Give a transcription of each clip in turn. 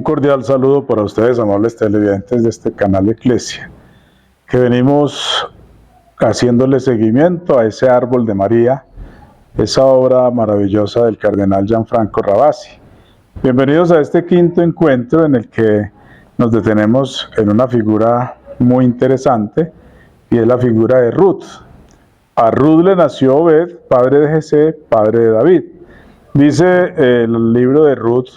Un cordial saludo para ustedes, amables televidentes de este canal Eclesia, que venimos haciéndole seguimiento a ese árbol de María, esa obra maravillosa del cardenal Gianfranco Ravasi. Bienvenidos a este quinto encuentro en el que nos detenemos en una figura muy interesante, y es la figura de Ruth. A Ruth le nació Obed, padre de Jesé, padre de David. Dice el libro de Ruth: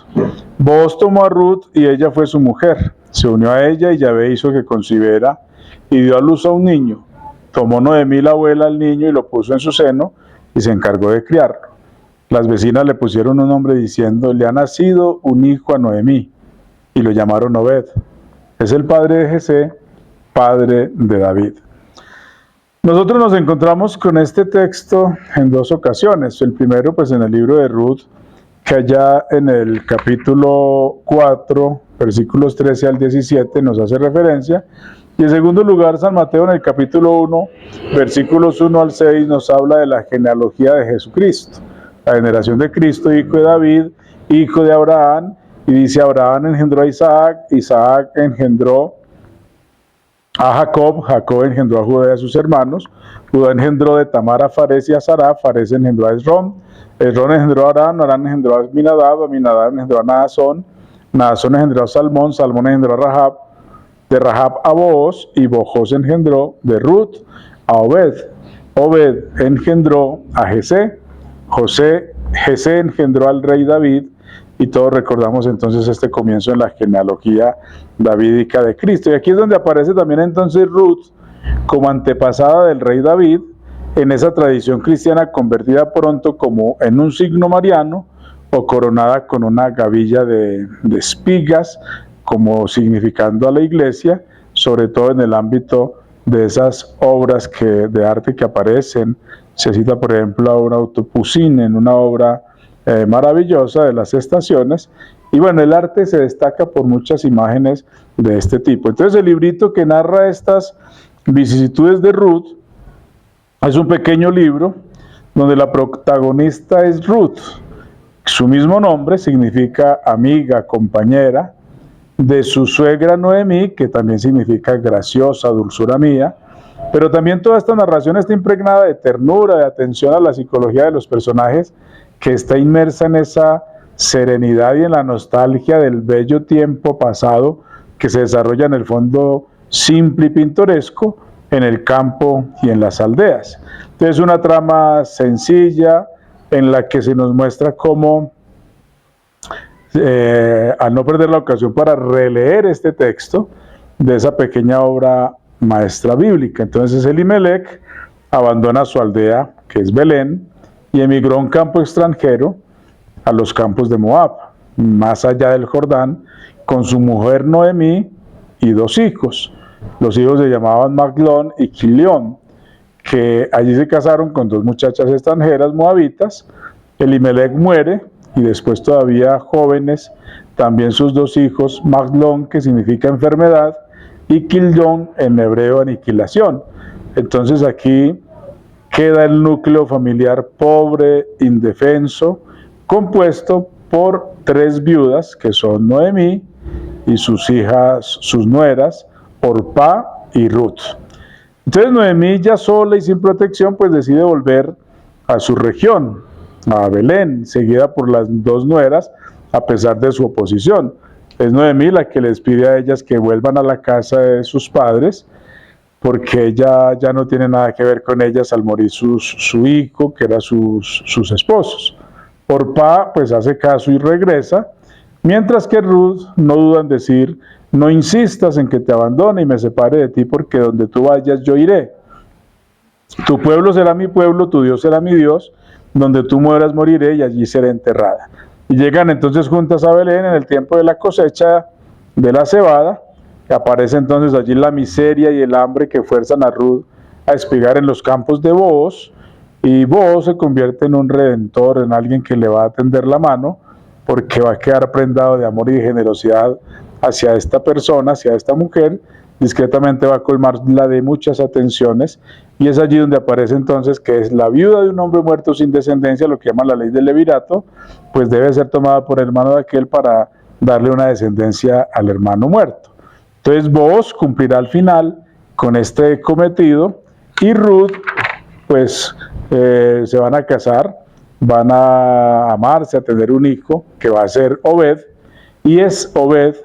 Booz tomó a Ruth y ella fue su mujer. Se unió a ella y Yahvé hizo que concibiera y dio a luz a un niño. Tomó Noemí la abuela al niño y lo puso en su seno y se encargó de criarlo. Las vecinas le pusieron un nombre diciendo: le ha nacido un hijo a Noemí, y lo llamaron Obed. Es el padre de Jesé, padre de David. Nosotros nos encontramos con este texto en dos ocasiones. El primero, pues en el libro de Ruth, que allá en el capítulo 4, versículos 13 al 17, nos hace referencia. Y en segundo lugar, San Mateo en el capítulo 1, versículos 1 al 6, nos habla de la genealogía de Jesucristo, la generación de Cristo, hijo de David, hijo de Abraham, y dice: Abraham engendró a Isaac, Isaac engendró a Jacob, Jacob engendró a Judá y a sus hermanos, Judá engendró de Tamar a Fares y a Sará, Fares engendró a Esrom, Esrom engendró a Arán, Arán engendró a Aminadab, Aminadab engendró a Naasón, Naasón engendró a Salmón, Salmón engendró a Rahab, de Rahab a Booz, y Booz engendró de Ruth a Obed, Obed engendró a Jesé, Jesé engendró al rey David, y todos recordamos entonces este comienzo en la genealogía davídica de Cristo. Y aquí es donde aparece también entonces Ruth como antepasada del rey David, en esa tradición cristiana convertida pronto como en un signo mariano, o coronada con una gavilla de espigas, como significando a la iglesia, sobre todo en el ámbito de esas obras de arte que aparecen. Se cita, por ejemplo, a un autopusín en una obra maravillosa de las estaciones. Y bueno, el arte se destaca por muchas imágenes de este tipo. Entonces el librito que narra estas vicisitudes de Ruth es un pequeño libro donde la protagonista es Ruth. Su mismo nombre significa amiga, compañera, de su suegra Noemí, que también significa graciosa, dulzura mía. Pero también toda esta narración está impregnada de ternura, de atención a la psicología de los personajes, que está inmersa en esa serenidad y en la nostalgia del bello tiempo pasado que se desarrolla en el fondo simple y pintoresco en el campo y en las aldeas. Entonces, una trama sencilla en la que se nos muestra cómo, al no perder la ocasión para releer este texto de esa pequeña obra maestra bíblica, entonces Elimelech abandona su aldea, que es Belén, y emigró a un campo extranjero, a los campos de Moab, más allá del Jordán, con su mujer Noemí y dos hijos. Los hijos se llamaban Maglón y Quilión, que allí se casaron con dos muchachas extranjeras moabitas. Elimelech muere, y después, todavía jóvenes, también sus dos hijos, Maglón, que significa enfermedad, y Quilión, en hebreo aniquilación. Entonces aquí queda el núcleo familiar pobre, indefenso, compuesto por tres viudas, que son Noemí y sus hijas, sus nueras, Orpá y Ruth. Entonces Noemí, ya sola y sin protección, pues decide volver a su región, a Belén, seguida por las dos nueras, a pesar de su oposición. Es Noemí la que les pide a ellas que vuelvan a la casa de sus padres, porque ella ya no tiene nada que ver con ellas al morir su hijo, que era sus esposos. Orpá pues hace caso y regresa, mientras que Ruth no duda en decir: no insistas en que te abandone y me separe de ti, porque donde tú vayas yo iré. Tu pueblo será mi pueblo, tu Dios será mi Dios, donde tú mueras moriré y allí seré enterrada. Y llegan entonces juntas a Belén en el tiempo de la cosecha de la cebada. Aparece entonces allí la miseria y el hambre que fuerzan a Ruth a espigar en los campos de Booz, y Booz se convierte en un redentor, en alguien que le va a tender la mano, porque va a quedar prendado de amor y de generosidad hacia esta persona, hacia esta mujer. Discretamente va a colmarla de muchas atenciones, y es allí donde aparece entonces que es la viuda de un hombre muerto sin descendencia, lo que llaman la ley del levirato, pues debe ser tomada por el hermano de aquel para darle una descendencia al hermano muerto. Entonces Booz cumplirá al final con este cometido y Ruth pues se van a casar, van a amarse, a tener un hijo que va a ser Obed, y es Obed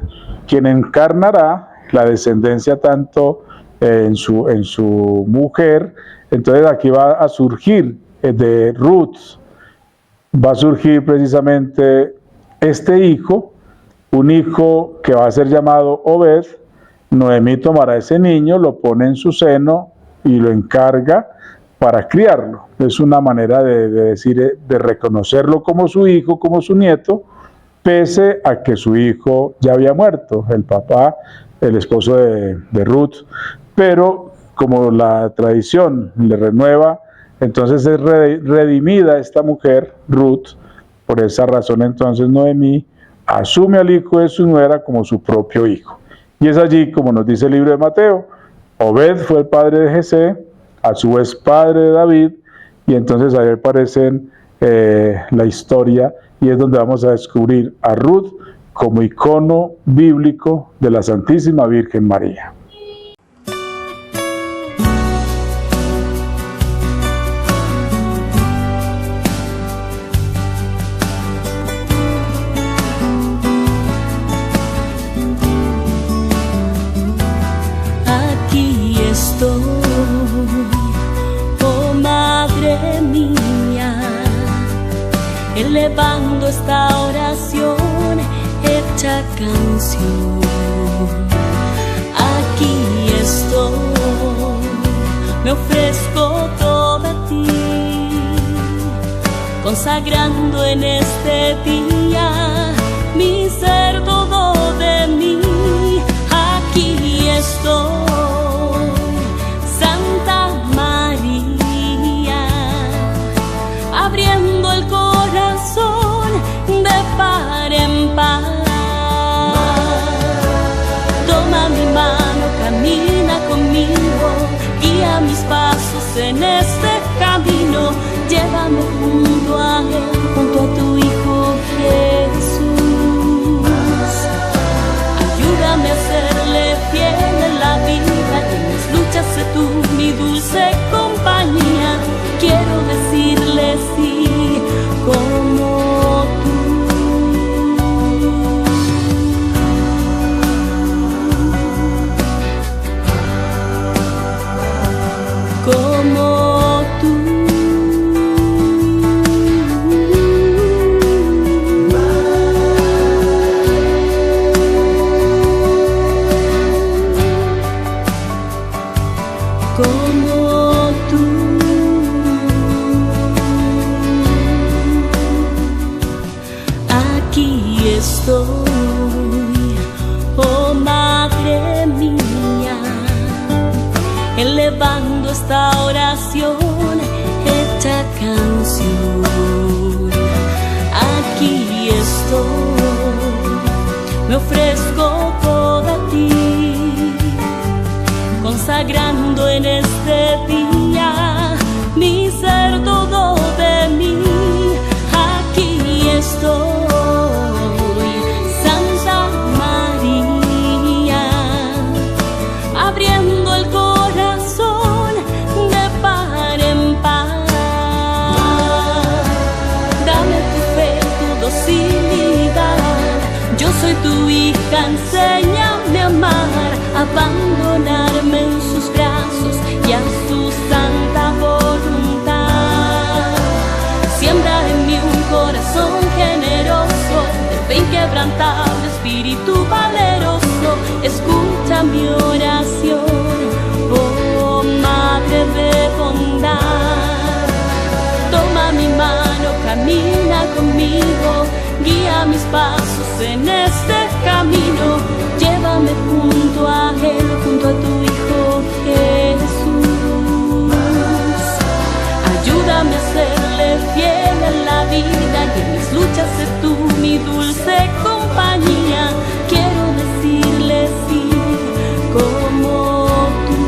quien encarnará la descendencia tanto en su mujer. Entonces aquí va a surgir de Ruth, va a surgir precisamente este hijo, un hijo que va a ser llamado Obed. Noemí tomará ese niño, lo pone en su seno y lo encarga para criarlo. Es una manera de decir, de reconocerlo como su hijo, como su nieto, pese a que su hijo ya había muerto, el papá, el esposo de Ruth, pero como la tradición le renueva, entonces es redimida esta mujer, Ruth. Por esa razón entonces Noemí asume al hijo de su nuera como su propio hijo. Y es allí, como nos dice el libro de Mateo, Obed fue el padre de Jesé, a su vez padre de David, y entonces ahí aparecen la historia, y es donde vamos a descubrir a Ruth como icono bíblico de la Santísima Virgen María. Elevando esta oración hecha canción. Aquí estoy, me ofrezco toda a ti, consagrando en este día mi ser, todo de mí. Aquí estoy, Santa María, abriendo el corazón de par en par. Toma mi mano, camina conmigo, guía mis pasos en este camino. Llévame junto a Él, junto a tu Hijo Jesús. Ayúdame a serle fiel en la vida, y en mis luchas sé tú mi dulce compañía. Quiero decirle sí como tú. Como tú. Como tú. Aquí estoy, oh Madre mía, elevando esta oración hecha canción. Aquí estoy, me ofrezco toda a ti, consagrando en este día mi ser, todo de mí. Aquí estoy, Santa María, abriendo el corazón de par en par. Dame tu fe, tu docilidad, yo soy tu hija, enséñame a amar, abandonarme en sus brazos y a su santa voluntad. Siembra en mí un corazón generoso, de fe inquebrantable, espíritu valeroso. Escucha mi oración, oh Madre de bondad. Toma mi mano, camina conmigo, guía mis pasos en este camino. Llévame junto a Él, junto a tu Hijo Jesús. Ayúdame a serle fiel en la vida, y en mis luchas sé tú mi dulce compañía. Quiero decirle sí como tú.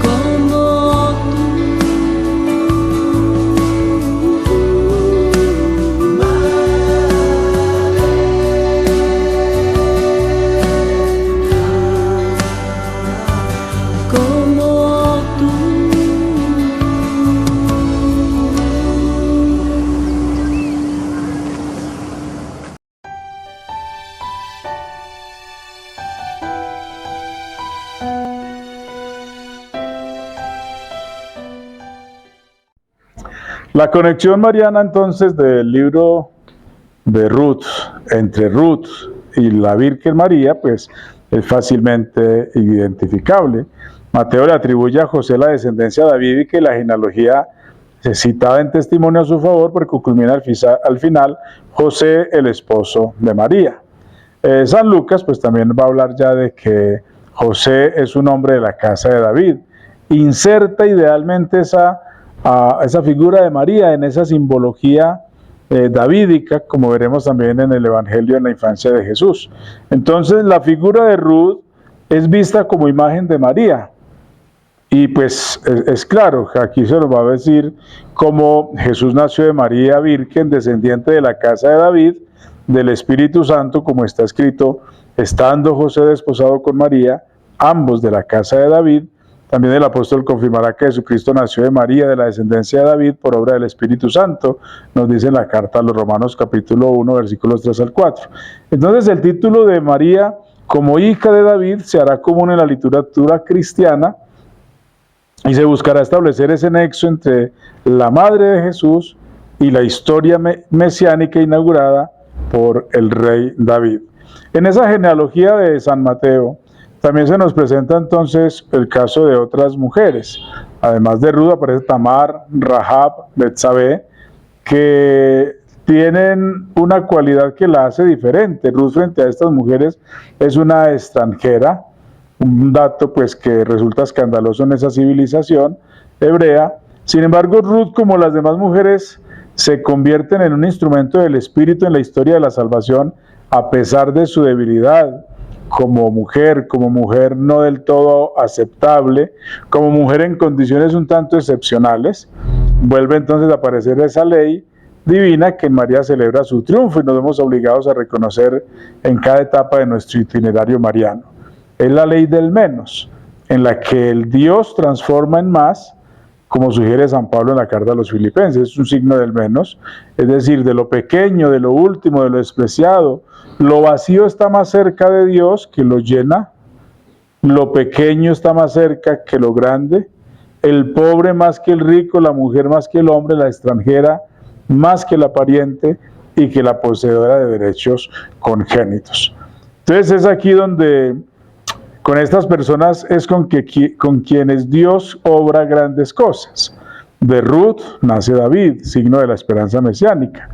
Como La conexión mariana entonces del libro de Ruth, entre Ruth y la Virgen María, pues es fácilmente identificable. Mateo le atribuye a José la descendencia davídica y la genealogía citada en testimonio a su favor, porque culmina al final José, el esposo de María. San Lucas pues también va a hablar ya de que José es un hombre de la casa de David. Inserta idealmente esa figura de María en esa simbología davídica, como veremos también en el Evangelio en la infancia de Jesús. Entonces la figura de Ruth es vista como imagen de María. Y pues es claro, aquí se nos va a decir cómo Jesús nació de María Virgen, descendiente de la casa de David, del Espíritu Santo, como está escrito, estando José desposado con María, ambos de la casa de David. También el apóstol confirmará que Jesucristo nació de María, de la descendencia de David, por obra del Espíritu Santo, nos dice en la carta a los Romanos capítulo 1, versículos 3 al 4. Entonces el título de María como hija de David se hará común en la literatura cristiana, y se buscará establecer ese nexo entre la madre de Jesús y la historia mesiánica inaugurada por el rey David. En esa genealogía de San Mateo también se nos presenta entonces el caso de otras mujeres. Además de Ruth aparece Tamar, Rahab, Betsabé, que tienen una cualidad que la hace diferente. Ruth frente a estas mujeres es una extranjera, un dato pues que resulta escandaloso en esa civilización hebrea. Sin embargo, Ruth, como las demás mujeres, se convierten en un instrumento del Espíritu en la historia de la salvación, a pesar de su debilidad como mujer no del todo aceptable, como mujer en condiciones un tanto excepcionales. Vuelve entonces a aparecer esa ley divina que en María celebra su triunfo y nos vemos obligados a reconocer en cada etapa de nuestro itinerario mariano. Es la ley del menos, en la que el Dios transforma en más, como sugiere San Pablo en la carta a los Filipenses. Es un signo del menos, es decir, de lo pequeño, de lo último, de lo despreciado. Lo vacío está más cerca de Dios que lo llena, lo pequeño está más cerca que lo grande, el pobre más que el rico, la mujer más que el hombre, la extranjera más que la pariente y que la poseedora de derechos congénitos. Entonces es aquí donde con estas personas es con quienes Dios obra grandes cosas. De Ruth nace David, signo de la esperanza mesiánica.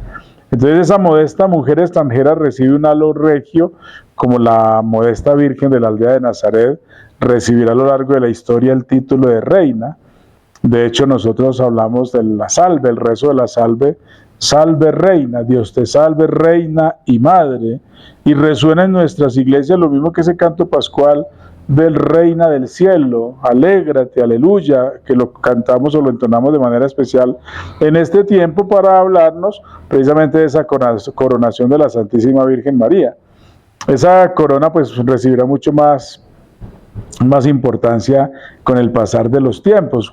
Entonces esa modesta mujer extranjera recibe un halo regio, como la modesta virgen de la aldea de Nazaret recibirá a lo largo de la historia el título de reina. De hecho, nosotros hablamos de la salve, el rezo de la salve, salve reina, Dios te salve reina y madre, y resuena en nuestras iglesias lo mismo que ese canto pascual del reina del cielo, alégrate, aleluya, que lo cantamos o lo entonamos de manera especial en este tiempo para hablarnos precisamente de esa coronación de la Santísima Virgen María. Esa corona pues recibirá mucho más importancia con el pasar de los tiempos.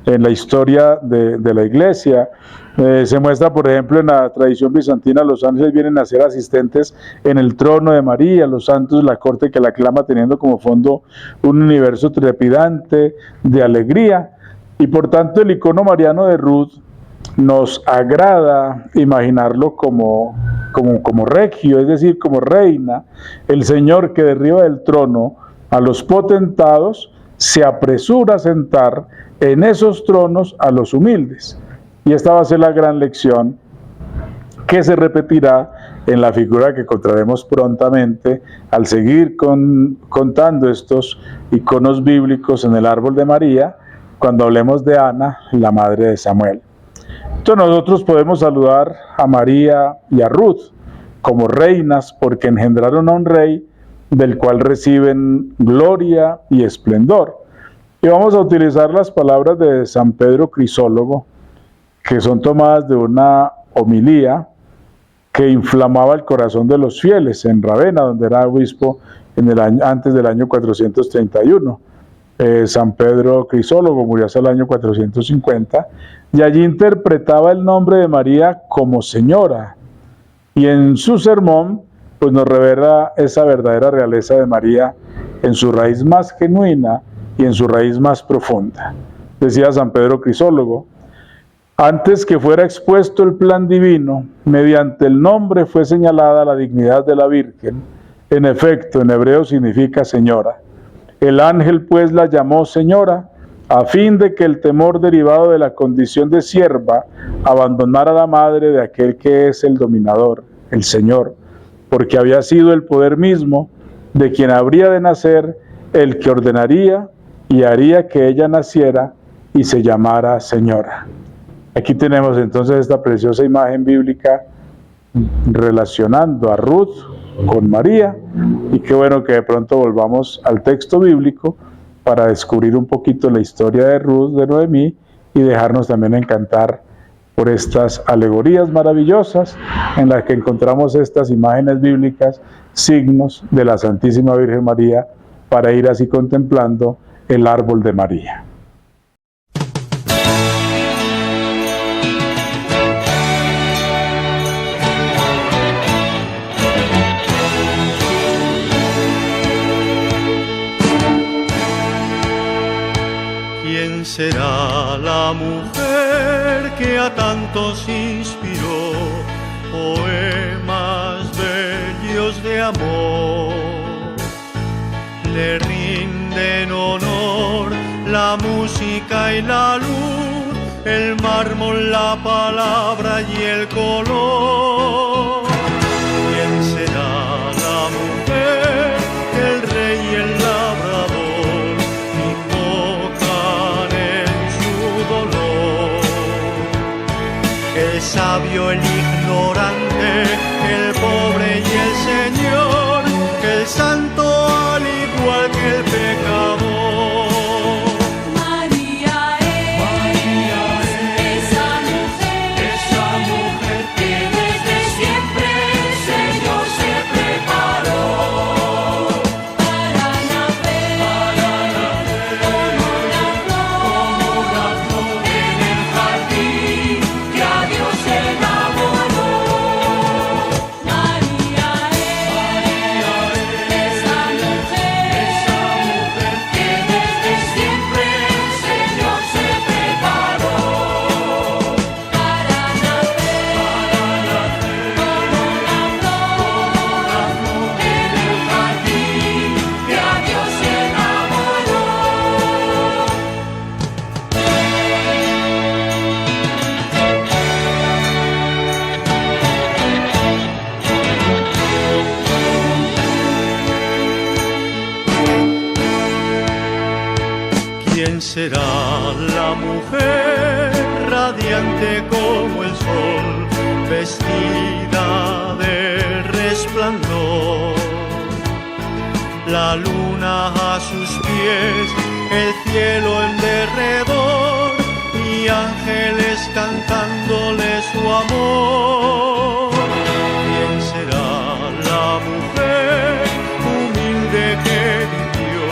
En la historia de la iglesia se muestra, por ejemplo, en la tradición bizantina, los ángeles vienen a ser asistentes en el trono de María, los santos, la corte que la aclama, teniendo como fondo un universo trepidante de alegría. Y por tanto el icono mariano de Ruth nos agrada imaginarlo como regio, es decir, como reina, el Señor que derriba del trono a los potentados, se apresura a sentar en esos tronos a los humildes. Y esta va a ser la gran lección que se repetirá en la figura que encontraremos prontamente al seguir contando estos iconos bíblicos en el árbol de María, cuando hablemos de Ana, la madre de Samuel. Entonces nosotros podemos saludar a María y a Ruth como reinas porque engendraron a un rey del cual reciben gloria y esplendor. Y vamos a utilizar las palabras de San Pedro Crisólogo, que son tomadas de una homilía que inflamaba el corazón de los fieles en Ravenna, donde era obispo antes del año 431. San Pedro Crisólogo murió hasta el año 450, y allí interpretaba el nombre de María como señora, y en su sermón pues nos revela esa verdadera realeza de María en su raíz más genuina y en su raíz más profunda. Decía San Pedro Crisólogo: Antes que fuera expuesto el plan divino, mediante el nombre fue señalada la dignidad de la Virgen. En efecto, en hebreo significa señora. El ángel pues la llamó señora, a fin de que el temor derivado de la condición de sierva abandonara a la madre de aquel que es el dominador, el Señor, porque había sido el poder mismo de quien habría de nacer el que ordenaría y haría que ella naciera y se llamara señora. Aquí tenemos entonces esta preciosa imagen bíblica relacionando a Ruth con María, y qué bueno que de pronto volvamos al texto bíblico para descubrir un poquito la historia de Ruth, de Noemí, y dejarnos también encantar por estas alegorías maravillosas en las que encontramos estas imágenes bíblicas, signos de la Santísima Virgen María, para ir así contemplando el árbol de María. ¿Quién será la mujer que a tantos inspiró poemas bellos de amor? Le rinden honor la música y la luz, el mármol, la palabra y el color. ¿Quién será la mujer que el rey y el labrador invocan en su dolor? El sabio, el ignorante, el pobre y el señor, el santo al igual que el pecador. María es esa mujer que desde siempre el Señor se preparó para nacer como la flor en el jardín que a Dios enamoró. María es esa mujer que desde siempre el Señor se preparó para nacer como la flor en el jardín que a Dios enamoró. ¿Quién será la mujer radiante como el sol, vestida de resplandor? La luna a sus pies, el cielo en derredor y ángeles cantándole su amor. ¿Quién será la mujer humilde que vivió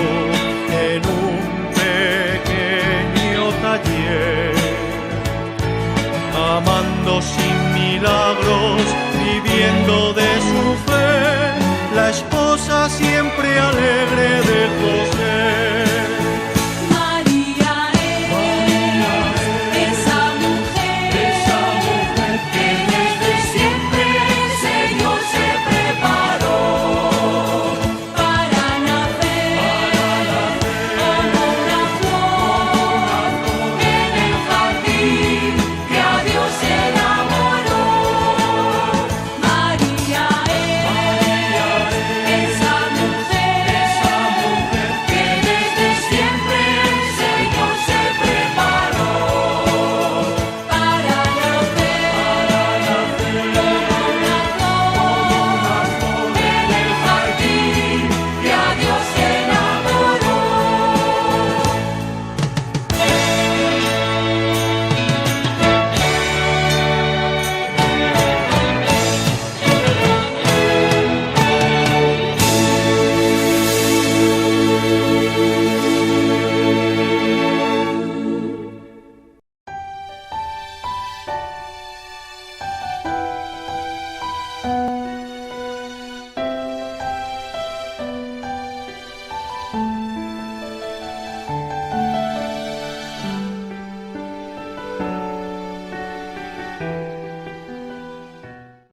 en un pequeño taller, amando sin milagros, viviendo de su fe, la esposa siempre alegre de